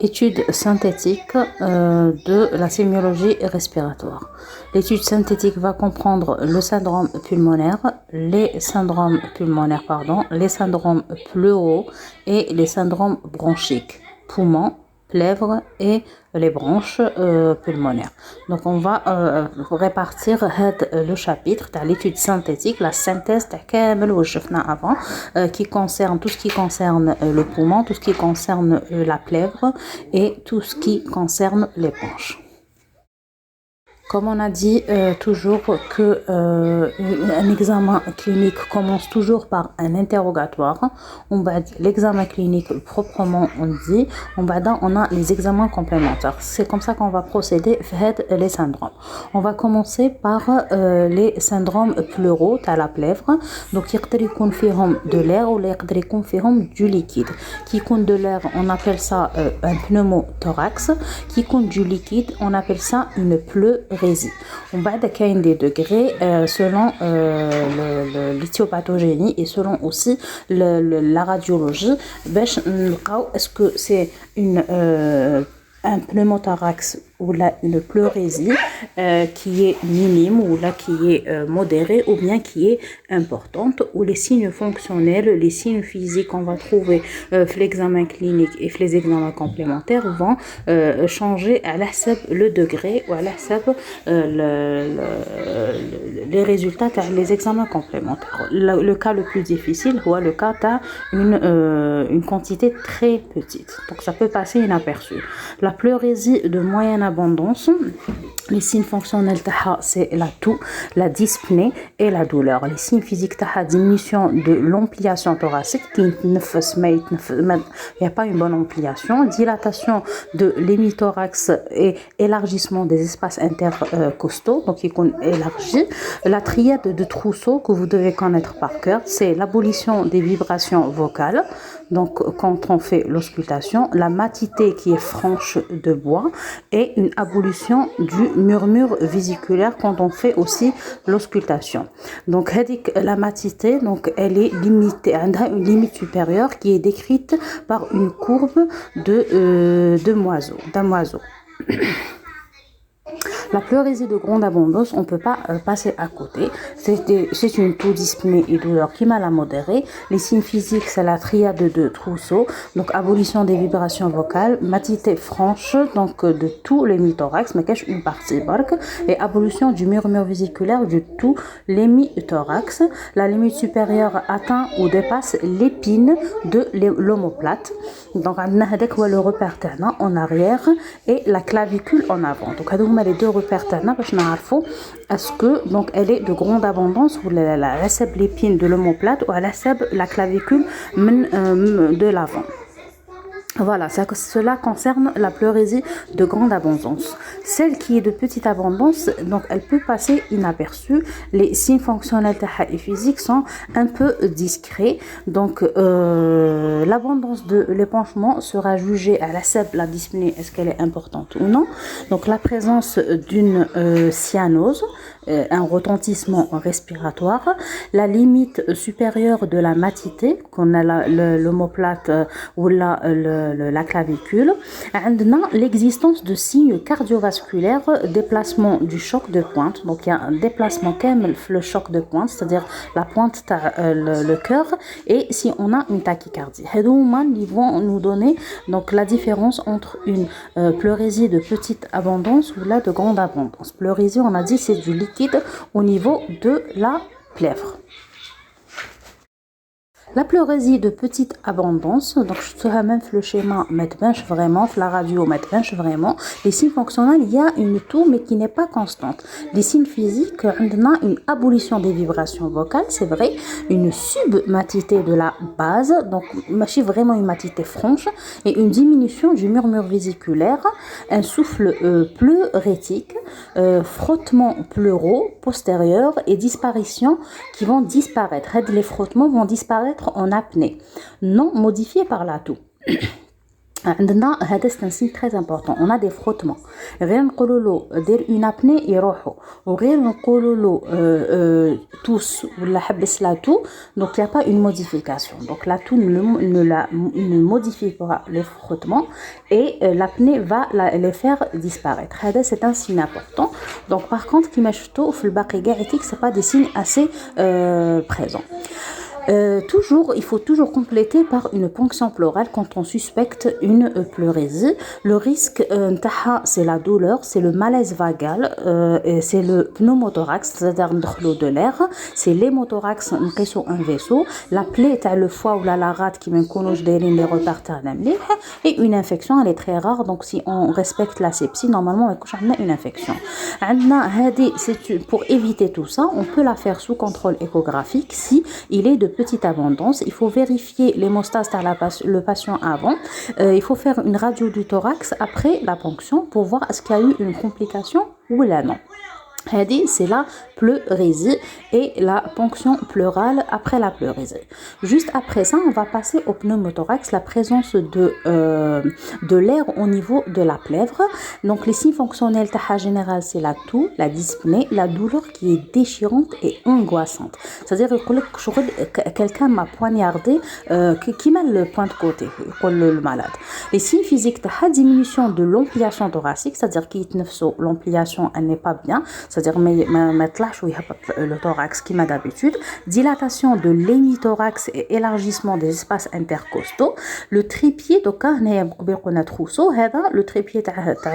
Étude synthétique de la sémiologie respiratoire. L'étude synthétique va comprendre le syndrome pulmonaire, les syndromes les syndromes pleuraux et les syndromes bronchiques, poumons, plèvres et les branches pulmonaires. Donc on va répartir le chapitre de l'étude synthétique, la synthèse avant, qui concerne tout ce qui concerne le poumon, tout ce qui concerne la plèvre et tout ce qui concerne les branches. Comme on a dit toujours que un examen clinique commence toujours par un interrogatoire. On va l'examen clinique proprement dit. On a les examens complémentaires. C'est comme ça qu'on va procéder vers les syndromes. On va commencer par les syndromes pleuraux à la plèvre. Donc il يكون فيهم de l'air ou يقدر يكون فيهم du liquide. Qui compte de l'air, on appelle ça un pneumothorax. Qui compte du liquide, on appelle ça une pleurésie. On va décaler des degrés selon l'éthiopathogynie et selon aussi la radiologie. Est-ce que c'est un pneumothorax ou là une pleurésie qui est minime ou là qui est modérée ou bien qui est importante, ou les signes fonctionnels, les signes physiques qu'on va trouver l'examen clinique et les examens complémentaires vont changer à la le degré ou à la les résultats des examens complémentaires. Le cas le plus difficile ou le cas une quantité très petite, donc ça peut passer inaperçu. La pleurésie de moyenne abondance, les signes fonctionnels c'est la toux, la dyspnée et la douleur. Les signes physiques diminution de l'ampliation thoracique, il n'y a pas une bonne ampliation, dilatation de l'hémithorax et élargissement des espaces intercostaux, donc ils sont élargis. La triade de Trousseau que vous devez connaître par cœur, c'est l'abolition des vibrations vocales. Donc, quand on fait l'auscultation, la matité qui est franche de bois et une abolition du murmure vésiculaire quand on fait aussi l'auscultation. Donc, la matité, donc, elle est limitée, elle a une limite supérieure qui est décrite par une courbe d'un moiseau. La pleurésie de grande abondance, on ne peut pas passer à côté. C'est une toux, dyspnée et douleur qui mal à modérée. Les signes physiques, c'est la triade de Trousseau, donc abolition des vibrations vocales, matité franche, donc de tout l'hémithorax, mais cache une partie barque, et abolition du murmure vésiculaire de tout l'hémithorax. La limite supérieure atteint ou dépasse l'épine de l'omoplate. Donc, on a le repère en arrière et la clavicule en avant. Donc, les deux repères est-ce que donc elle est de grande abondance ou la l'épine de l'omoplate ou la clavicule de l'avant. Voilà, cela concerne la pleurésie de grande abondance. Celle qui est de petite abondance, donc elle peut passer inaperçue. Les signes fonctionnels et physiques sont un peu discrets. Donc l'abondance de l'épanchement sera jugée à la dyspnée, est-ce qu'elle est importante ou non. Donc la présence d'une cyanose, un retentissement respiratoire, la limite supérieure de la matité, qu'on a l'omoplate ou la clavicule, l'existence de signes cardiovasculaires, déplacement du choc de pointe. Donc il y a un déplacement comme le choc de pointe, c'est-à-dire la pointe le cœur, et si on a une tachycardie. Ils vont nous donner donc la différence entre une pleurésie de petite abondance ou là de grande abondance. Pleurésie, on a dit, c'est du liquide au niveau de la plèvre. La pleurésie de petite abondance, donc je te ramène le schéma, vraiment, la radio, vraiment. Les signes fonctionnels, il y a une toux, mais qui n'est pas constante. Les signes physiques, on a une abolition des vibrations vocales, c'est vrai, une submatité de la base, donc vraiment une matité franche, et une diminution du murmure vésiculaire, un souffle pleurétique, frottements pleuraux postérieurs et disparition qui vont disparaître. Les frottements vont disparaître en apnée, non modifiés par la toux. عندنا هذا c'est un signe très important. On a des frottements. غير نقولوا له دير une apnée يروحوا وغير نقولوا له tous ولا حبس la toux. Donc il n'y a pas une modification. Donc la toux ne modifie pas les frottements et l'apnée va les faire disparaître. هذا c'est un signe important. Donc par contre كيما شفتوا في الباقي كاع c'est pas des signes assez présents. Il faut toujours compléter par une ponction pleurale quand on suspecte une pleurésie. Le risque, c'est la douleur, c'est le malaise vagal, c'est le pneumothorax, c'est-à-dire de l'air, c'est l'hémothorax, un vaisseau, la plaie, le foie ou la rate qui les repères et une infection, elle est très rare, donc si on respecte la sepsie, normalement on a une infection. Pour éviter tout ça, on peut la faire sous contrôle échographique si il est de petite abondance. Il faut vérifier l'hémostase par le patient avant. Il faut faire une radio du thorax après la ponction pour voir est-ce qu'il y a eu une complication ou là non. C'est la pleurésie et la ponction pleurale après la pleurésie. Juste après ça, on va passer au pneumothorax, la présence de l'air au niveau de la plèvre. Donc les signes fonctionnels général, c'est la toux, la dyspnée, la douleur qui est déchirante et angoissante. C'est-à-dire que quelqu'un m'a poignardé, qui met le point de côté, le malade. Les signes physiques, diminution de l'ampliation thoracique, c'est-à-dire que l'ampliation elle n'est pas bien. C'est-à-dire le thorax qui m'a d'habitude, dilatation de l'hémithorax et élargissement des espaces intercostaux, le trépied donc le trépied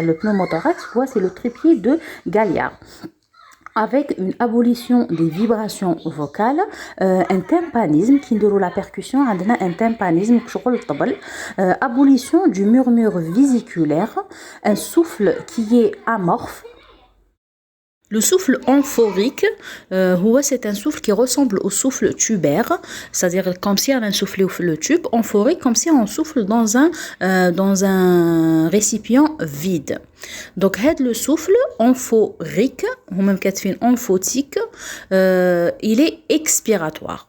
le pneumothorax c'est le trépied de Galliard avec une abolition des vibrations vocales, un tympanisme qui nous la percussion, un tympanisme abolition du murmure vésiculaire, un souffle qui est amorphe. Le souffle amphorique, c'est un souffle qui ressemble au souffle tubaire, c'est-à-dire comme si on a soufflé le tube, amphorique comme si on souffle dans un récipient vide. Donc le souffle amphorique, ou même amphotique, il est expiratoire.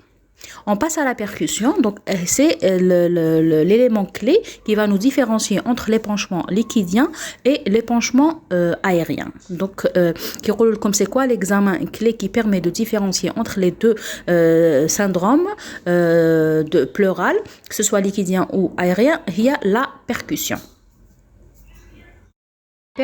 On passe à la percussion, donc c'est l'élément clé qui va nous différencier entre l'épanchement liquidien et l'épanchement aérien. Donc, comme c'est quoi l'examen clé qui permet de différencier entre les deux syndromes de pleural, que ce soit liquidien ou aérien, il y a la percussion.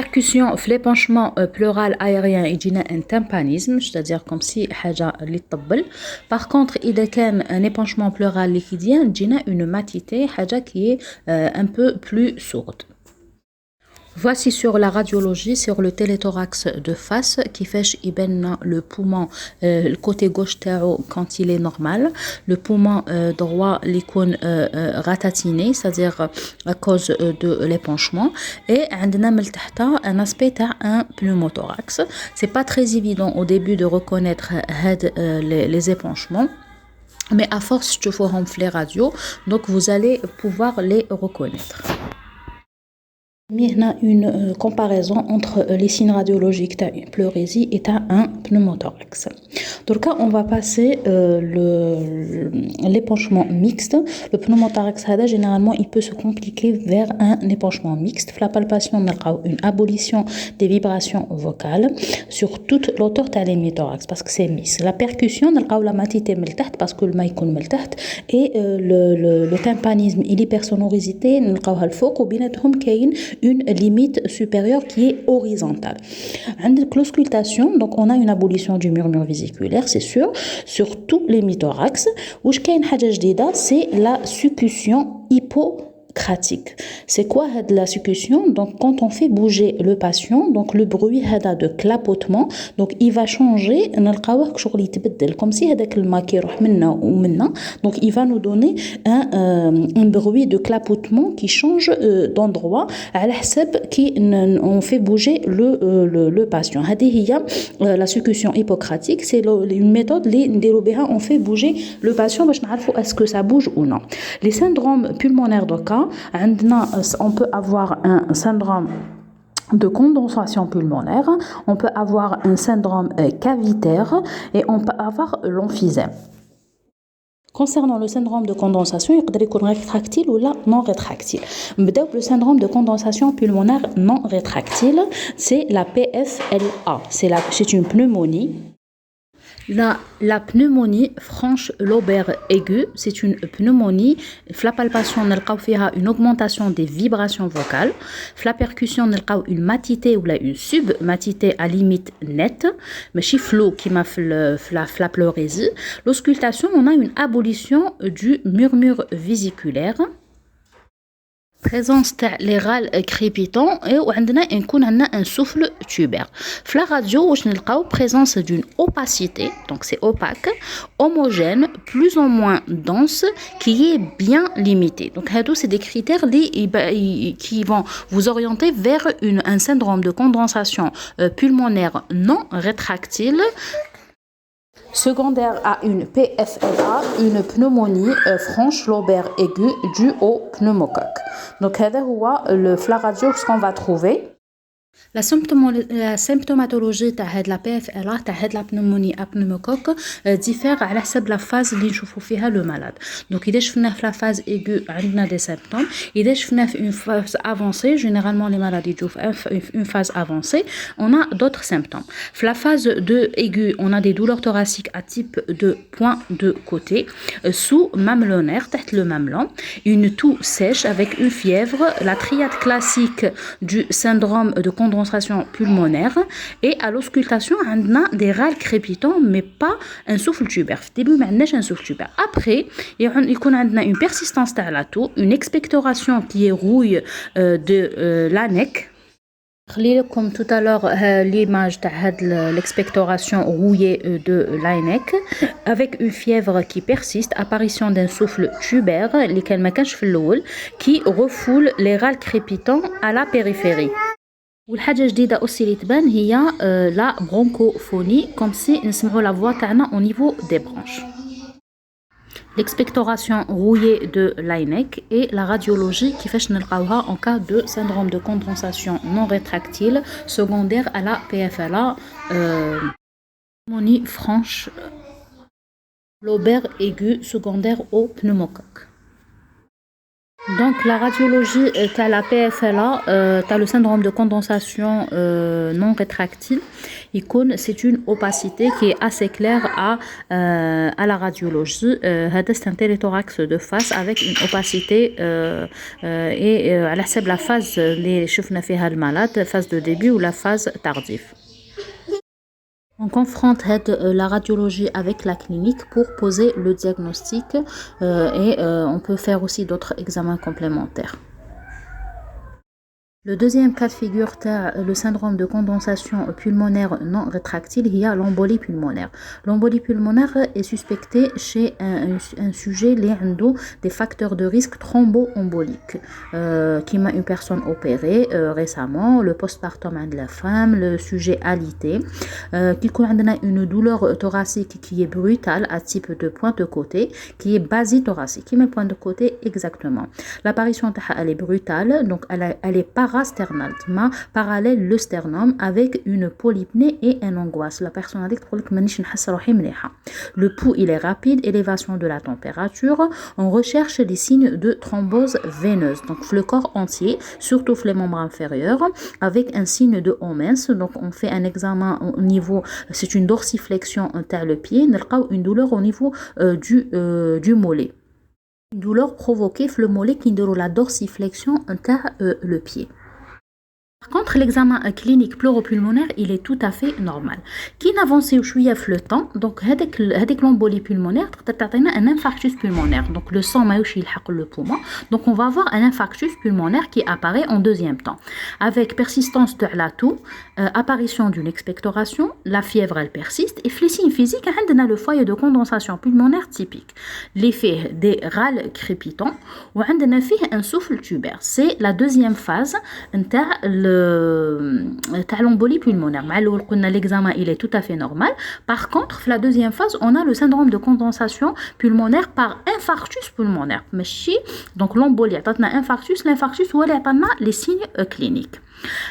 Percussion, l'épanchement pleural aérien, il y a un tympanisme, c'est-à-dire comme si حاجة اللي تطبل. Par contre, il y a un épanchement pleural liquidien, il y a une matité, حاجة qui est un peu plus sourde. Voici sur la radiologie, sur le téléthorax de face, qui fait le poumon, le côté gauche quand il est normal, le poumon droit l'icône ratatiné, c'est-à-dire à cause de l'épanchement, et un aspect un pneumothorax. C'est pas très évident au début de reconnaître les épanchements. Mais à force de faire les radios, donc vous allez pouvoir les reconnaître. Une comparaison entre les signes radiologiques de pleurésie et un pneumothorax. Donc là, on va passer l'épanchement mixte. Le pneumothorax, généralement, il peut se compliquer vers un épanchement mixte. La palpation, on a une abolition des vibrations vocales sur toute l'auteur de l'hémithorax parce que c'est mixte. La percussion, on a la matité parce que le maïkoun meltaht et le tympanisme et l'hypersonorité, on a le faux ou bien une limite supérieure qui est horizontale. L'auscultation, donc on a une abolition du murmure vésiculaire, c'est sûr, sur tous les mythorax. Ou c'est la succion hypocratique. C'est quoi la succion? Donc quand on fait bouger le patient, donc le bruit de clapotement, donc il va changer, comme si donc il va nous donner un bruit de clapotement qui change d'endroit à la qui on fait bouger le patient. La succion hypocratique, c'est une méthode on fait bouger le patient est-ce que ça bouge ou non. Les syndromes pulmonaires de cas, on peut avoir un syndrome de condensation pulmonaire, on peut avoir un syndrome cavitaire et on peut avoir l'emphysème. Concernant le syndrome de condensation, il peut être rétractile ou non rétractile. Le syndrome de condensation pulmonaire non rétractile, c'est la PFLA. C'est une pneumonie. La pneumonie franche lobaire aiguë, c'est une pneumonie. La palpation, on a une augmentation des vibrations vocales. La percussion, on a une matité ou une submatité à limite nette, mais flou qui m'a fait la pleurésie. L'auscultation, on a une abolition du murmure vésiculaire. Présence les râles crépitants et on a un souffle tubaire. La radio, on a présence d'une opacité, donc c'est opaque, homogène, plus ou moins dense, qui est bien limitée. Donc, c'est des critères qui vont vous orienter vers un syndrome de condensation pulmonaire non rétractile. Secondaire à une PFLA, une pneumonie franche lobaire aiguë due au pneumocoque. Donc, c'est la radio ce qu'on va trouver. La symptomatologie de la PFLA, de la pneumonie à pneumocoque, diffère à la phase اللي نشوفوا فيها le malade. Donc, إذا شفنا في la phase aiguë, on a des symptômes. إذا شفنا في une phase avancée, généralement les maladies une phase avancée, on a d'autres symptômes. Dans la phase aiguë, on a des douleurs thoraciques à type de point de côté, sous mamelonnaire, tête le mamelon, une toux sèche avec une fièvre, la triade classique du syndrome de condensation pulmonaire, et à l'auscultation on a des râles crépitants mais pas un souffle tubaire. Au début ما عندناش un souffle tubaire. Après يكون عندنا une persistance تاع la toux, une expectoration qui est rouille de l'anec. Comme tout à l'heure l'image de l'expectoration rouillée de l'ANEC avec une fièvre qui persiste, apparition d'un souffle tubaire qui refoule les râles crépitants à la périphérie. والحاجة جديدة aussi اللي تبان هي la bronchophonie, comme si نسمعوا la voix تاعنا au niveau des branches. L'expectoration rouillée de l'ANEC et la radiologie qui fait en cas de syndrome de condensation non rétractile secondaire à la PFLA, pneumonie franche lobaire aiguë secondaire au pneumocoque. Donc la radiologie t'as la PFLA, t'as le syndrome de condensation non rétractile. C'est une opacité qui est assez claire à la radiologie. C'est un téléthorax de face avec une opacité et à la phase les شفنا فيها malade, phase de début ou la phase tardive. On confronte la radiologie avec la clinique pour poser le diagnostic et on peut faire aussi d'autres examens complémentaires. Le deuxième cas de figure, le syndrome de condensation pulmonaire non rétractile, il y a l'embolie pulmonaire. L'embolie pulmonaire est suspectée chez un sujet qui a des facteurs de risque thromboemboliques, qui m'a une personne opérée récemment, le postpartum de la femme, le sujet alité, qui a une douleur thoracique qui est brutale à type de pointe de côté, qui est basithoracique, qui met pointe de côté exactement. L'apparition elle est brutale, donc elle est parasternale, parallèle le sternum avec une polypnée et une angoisse. La personne a dit que le pouls il est rapide, élévation de la température. On recherche des signes de thrombose veineuse, donc le corps entier, surtout les membres inférieurs, avec un signe de homens. Donc on fait un examen au niveau, c'est une dorsiflexion vers le pied, on a une douleur au niveau du mollet. Une douleur provoquée par le mollet qui déroule la dorsiflexion vers le pied. Par contre, l'examen clinique pleuropulmonaire, il est tout à fait normal. Qui n'avance chouïa le temps, donc avec l'embolie pulmonaire, un infarctus pulmonaire. Donc le sang maïouchi le poumon. Donc on va avoir un infarctus pulmonaire qui apparaît en deuxième temps, avec persistance de la toux, apparition d'une expectoration, la fièvre elle persiste et les signes physiques, on a le foyer de condensation pulmonaire typique, l'effet des râles crépitants, ou on a fait un souffle tubaire. C'est la deuxième phase l'embolie pulmonaire. L'examen il est tout à fait normal. Par contre, la deuxième phase, on a le syndrome de condensation pulmonaire par infarctus pulmonaire. Donc l'embolie, l'infarctus, ou les signes cliniques.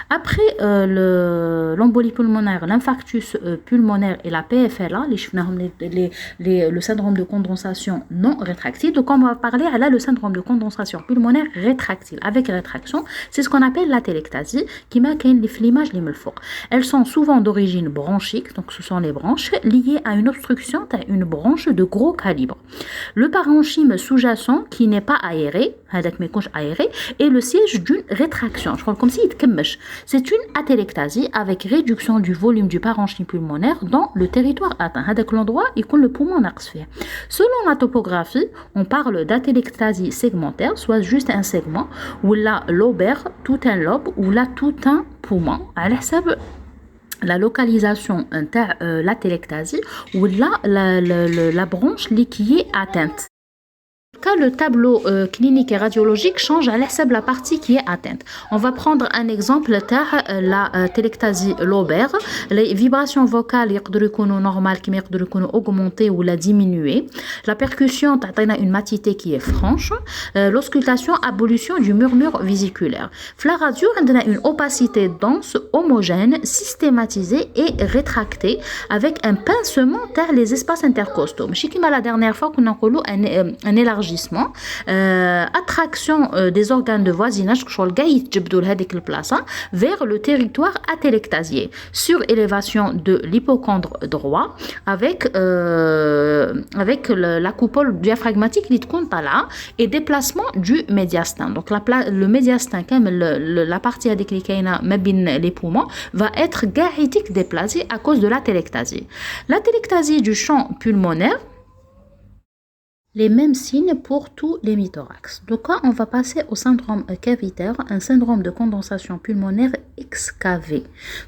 Après l'embolie pulmonaire, l'infarctus pulmonaire et la PFLA, le syndrome de condensation non rétractile. Donc on va parler là le syndrome de condensation pulmonaire rétractile avec rétraction, c'est ce qu'on appelle l'atelectasie qui marque les flimages les melfouk. Elles sont souvent d'origine bronchique, donc ce sont les branches liées à une obstruction à une branche de gros calibre. Le parenchyme sous-jacent qui n'est pas aéré, est le siège d'une rétraction. Je crois comme si c'est une atelectasie avec réduction du volume du parenchyme pulmonaire dans le territoire atteint. Avec l'endroit, il compte le poumon narxphère. Selon la topographie, on parle d'atelectasie segmentaire, soit juste un segment, ou la lobaire, tout un lobe, ou là tout un poumon. À la localisation l'atelectasie, ou là la branche qui est atteinte. Le tableau clinique et radiologique change à la partie qui est atteinte. On va prendre un exemple de la télectasie lobaire. Les vibrations vocales sont normales, qui peuvent augmenter ou la diminuer. La percussion a une matité qui est franche. L'auscultation, abolition du murmure vésiculaire. La radio a une opacité dense, homogène, systématisée et rétractée avec un pincement vers les espaces intercostaux. Je sais que la dernière fois qu'on a un élargissement. Attraction des organes de voisinage vers le territoire atelectasié, surélévation de l'hypochondre droit avec la coupole diaphragmatique et déplacement du médiastin. Donc le médiastin, la partie avec les poumons, va être déplacée à cause de l'atelectasie. L'atelectasie du champ pulmonaire, les mêmes signes pour tous les mythorax. Donc là, on va passer au syndrome cavitaire, un syndrome de condensation pulmonaire excavé.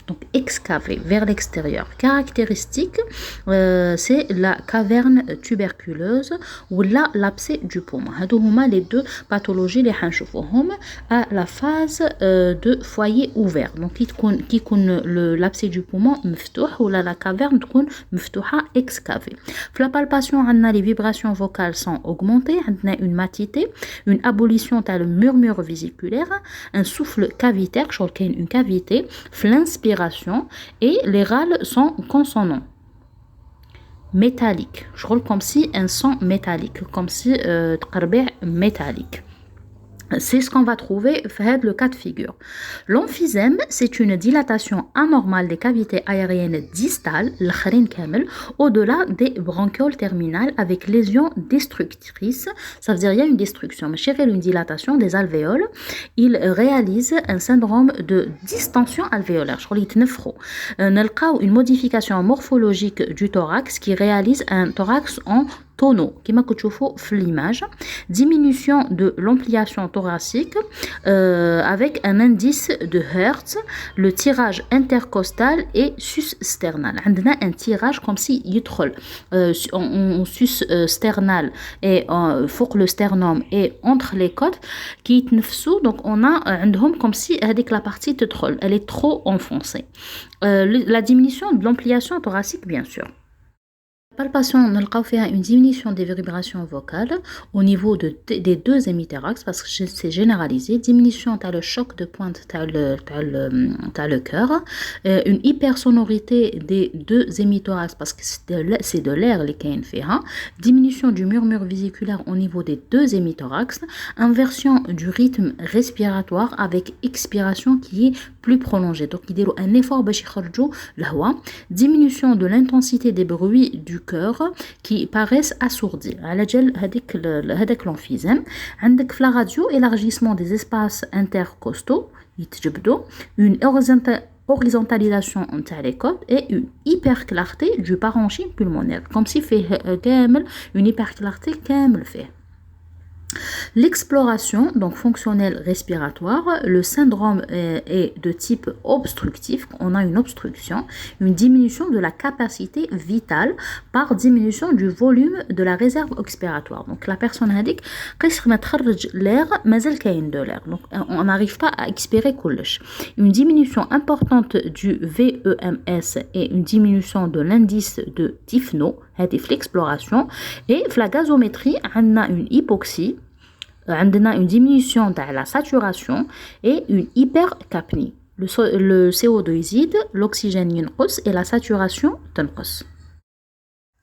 Donc excavé vers l'extérieur. Caractéristique, c'est la caverne tuberculeuse ou l'abcès du poumon. هذوما les deux pathologies les هنشوفوهم à la phase de foyer ouvert. Donc qui يكون l'abcès du poumon مفتوح ou la caverne تكون مفتوحة excavé. La palpation, on a les vibrations vocales sont augmentées, on a une matité, une abolition le murmure vésiculaire, un souffle cavitaire, une cavité, l'inspiration et les râles sont consonants. Métallique, je roule comme si un son métallique, comme si métallique. C'est ce qu'on va trouver dans le cas de figure. L'emphysème, c'est une dilatation anormale des cavités aériennes distales, au-delà des bronchioles terminales avec lésions destructrices. Ça veut dire qu'il y a une destruction. Mais chez une dilatation des alvéoles, il réalise un syndrome de distension alvéolaire. Une modification morphologique du thorax qui réalise un thorax en tonneau, qui m'a l'image, diminution de l'ampliation thoracique avec un indice de Hertz, le tirage intercostal et sus-sternal. On a un tirage comme si il en sus-sternal et fouq le sternum et entre les côtes qui sont donc on a comme si avec la partie elle est trop enfoncée. La diminution de l'ampliation thoracique bien sûr. La palpation, on a une diminution des vibrations vocales au niveau des deux hémithorax parce que c'est généralisé. Diminution, tu as le choc de pointe, tu as le cœur. Une hypersonorité des deux hémithorax parce que c'est de l'air les qui fait. Diminution du murmure vésiculaire au niveau des deux hémithorax. Inversion du rythme respiratoire avec expiration qui est plus prolongée. Donc, il y a un effort diminution de l'intensité des bruits du cœur qui paraissent assourdis. على جال هذاك l'emphysème. عندك في la radio élargissement des espaces intercostaux يتجبدوا, une horizontalisation entre les côtes et une hyperclarté du parenchyme pulmonaire comme si fait une hyperclarté كامل fait. L'exploration, donc fonctionnelle respiratoire, le syndrome est de type obstructif, on a une obstruction, une diminution de la capacité vitale par diminution du volume de la réserve expiratoire. Donc la personne a dit l'air, mais elle a de l'air. Donc on n'arrive pas à expirer كلش. Une diminution importante du VEMS et une diminution de l'indice de Tifno, l'exploration, et la gazométrie, on a une hypoxie, une diminution de la saturation et une hypercapnie. le CO2 يزيد, l'oxygène ينقص et la saturation تنقص.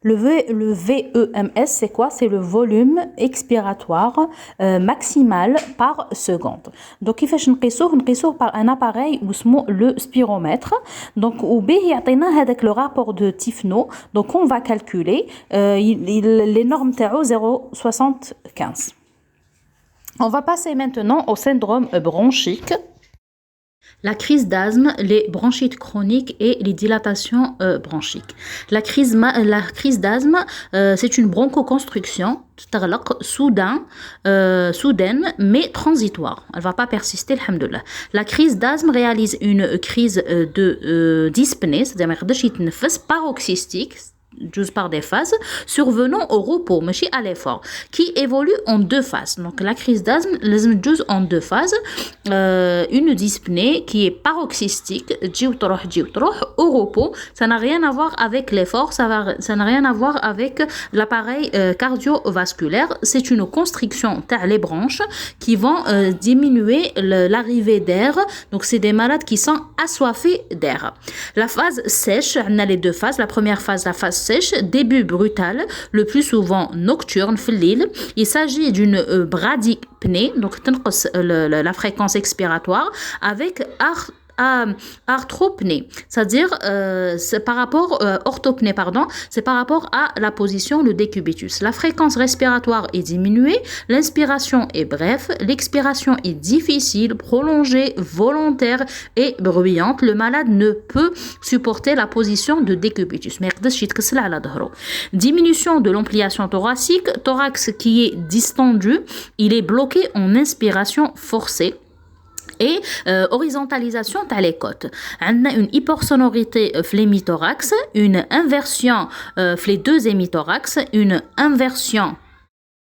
Le VEMS, c'est quoi? C'est le volume expiratoire maximal par seconde. Donc, كيفاش نقيسوه par un appareil اسمه le spiromètre. Donc, وبه يعطينا هذاك le rapport de Tifno. Donc, on va calculer les normes تاعو 0,75. On va passer maintenant au syndrome bronchique. La crise d'asthme, les bronchites chroniques et les dilatations bronchiques. La crise d'asthme, c'est une bronchoconstruction soudaine mais transitoire. Elle ne va pas persister, alhamdoulilah. La crise d'asthme réalise une crise de dyspnée, c'est-à-dire paroxystique, juste par des phases, survenant au repos, mais à l'effort, qui évolue en deux phases. Donc la crise d'asthme, juste en deux phases, une dyspnée qui est paroxystique, au repos, ça n'a rien à voir avec l'effort, ça n'a rien à voir avec l'appareil cardiovasculaire, c'est une constriction les branches qui vont diminuer l'arrivée d'air, donc c'est des malades qui sont assoiffés d'air. La phase sèche, on a les deux phases, la première phase, la phase sèche, début brutal, le plus souvent nocturne, il s'agit d'une bradypnée, donc la fréquence expiratoire, avec arthropnée, c'est-à-dire c'est par rapport orthopnée pardon, c'est par rapport à la position le décubitus. La fréquence respiratoire est diminuée, l'inspiration est brève, l'expiration est difficile, prolongée, volontaire et bruyante. Le malade ne peut supporter la position de décubitus. Diminution de l'ampliation thoracique, thorax qui est distendu, il est bloqué en inspiration forcée. Et horizontalisation t'as les côtes. On a une hypersonorité phlémithorax, une inversion les deux hémithorax, une inversion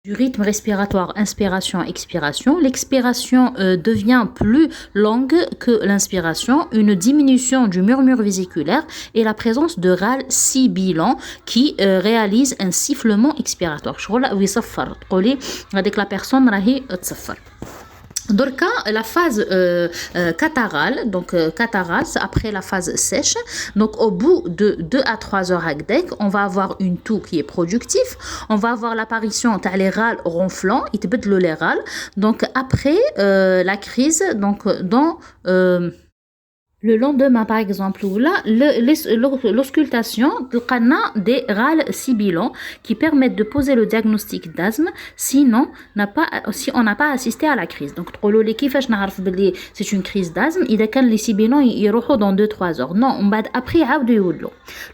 du rythme respiratoire, inspiration-expiration. L'expiration devient plus longue que l'inspiration, une diminution du murmure vésiculaire et la présence de râles sibilants qui réalise un sifflement expiratoire. Avec la personne راهي تصفر. Donc, la phase catarrhale, donc catarrhale, c'est après la phase sèche. Donc, au bout de 2 à 3 heures on va avoir une toux qui est productive. On va avoir l'apparition de les râles ronflants, ils te battent les râles. Donc, après la crise, donc dans le lendemain, par exemple, ou là, l'auscultation des râles sibilants qui permettent de poser le diagnostic d'asthme, sinon, si on n'a pas assisté à la crise. Donc, c'est une crise d'asthme, il y a les sibilants, ils reviennent dans 2-3 heures. Non, on va après,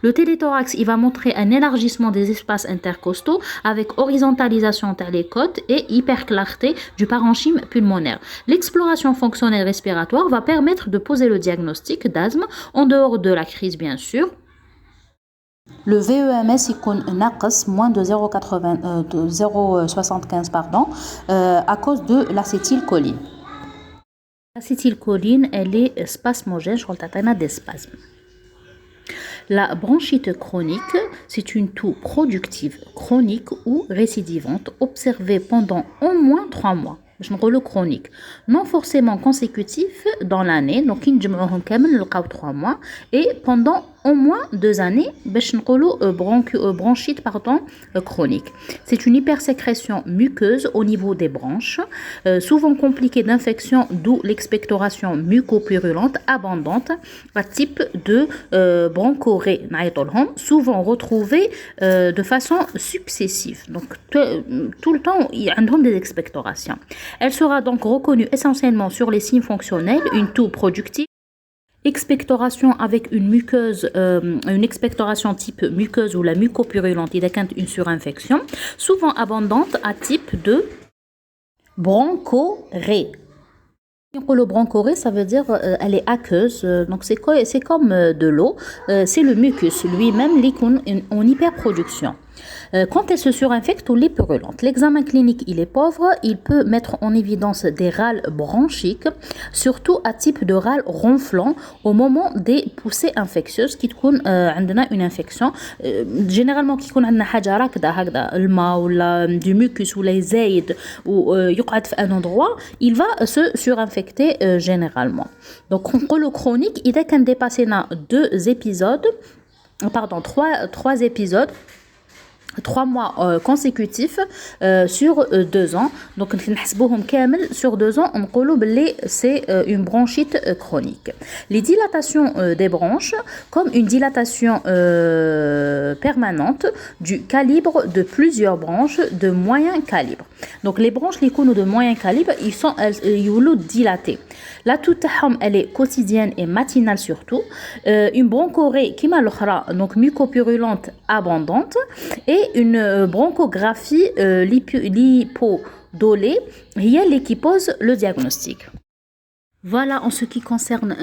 le téléthorax, il va montrer un élargissement des espaces intercostaux avec horizontalisation vers les côtes et hyperclarté du parenchyme pulmonaire. L'exploration fonctionnelle respiratoire va permettre de poser le diagnostic d'asthme en dehors de la crise bien sûr. Le VEMS est moins de 0,75 pardon, à cause de l'acétylcholine. L'acétylcholine, elle est spasmogène, je crois des spasmes. La bronchite chronique, c'est une toux productive, chronique ou récidivante observée pendant au moins 3 mois. Chronique, non forcément consécutif dans l'année, donc il 3 mois et pendant au moins 2 années, bronchite chronique. C'est une hypersécrétion muqueuse au niveau des branches, souvent compliquée d'infection, d'où l'expectoration mucopurulente abondante, à type de bronchorée, souvent retrouvée de façon successive. Donc tout le temps, il y a des expectorations. Elle sera donc reconnue essentiellement sur les signes fonctionnels, une toux productive, expectoration avec une muqueuse, une expectoration type muqueuse ou la mucopurulente, il y a une surinfection, souvent abondante à type de bronchorée. Le bronchorée, ça veut dire elle est aqueuse, donc c'est comme de l'eau, c'est le mucus lui-même en hyperproduction. Quand elle se surinfecte ou les purulente, l'examen clinique il est pauvre, il peut mettre en évidence des râles bronchiques, surtout à type de râle ronflant au moment des poussées infectieuses qui تكون عندنا une infection généralement كي يكون عندنا حاجة راكدة هكذا الماء ولا du mucus ولا زايد ويقعد في un endroit, il va se surinfecter généralement. Donc نقولوا chronique إذا كان dépassé 3 épisodes 3 mois consécutifs sur 2 ans. Donc, sur 2 ans, on c'est une bronchite chronique. Les dilatations des bronches, comme une dilatation permanente du calibre de plusieurs branches de moyen calibre. Donc, les branches de moyen calibre, ils sont dilatées. La toux elle est quotidienne et matinale surtout. Une bronchorée qui donc mucopurulente abondante et une bronchographie lipodolée qui pose le diagnostic. Voilà en ce qui concerne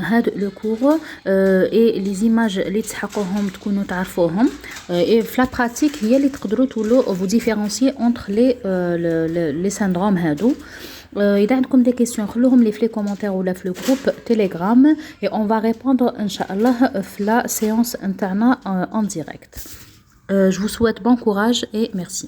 le cours et les images اللي تحقوهم تكونوا تعرفوهم et la pratique هي اللي تقدروا vous différencier entre les syndromes هادو. إذا عندكم des questions خلوهم لي في les commentaires ou في le groupe Telegram et on va répondre inchallah في la séance interne en direct. Je vous souhaite bon courage et merci.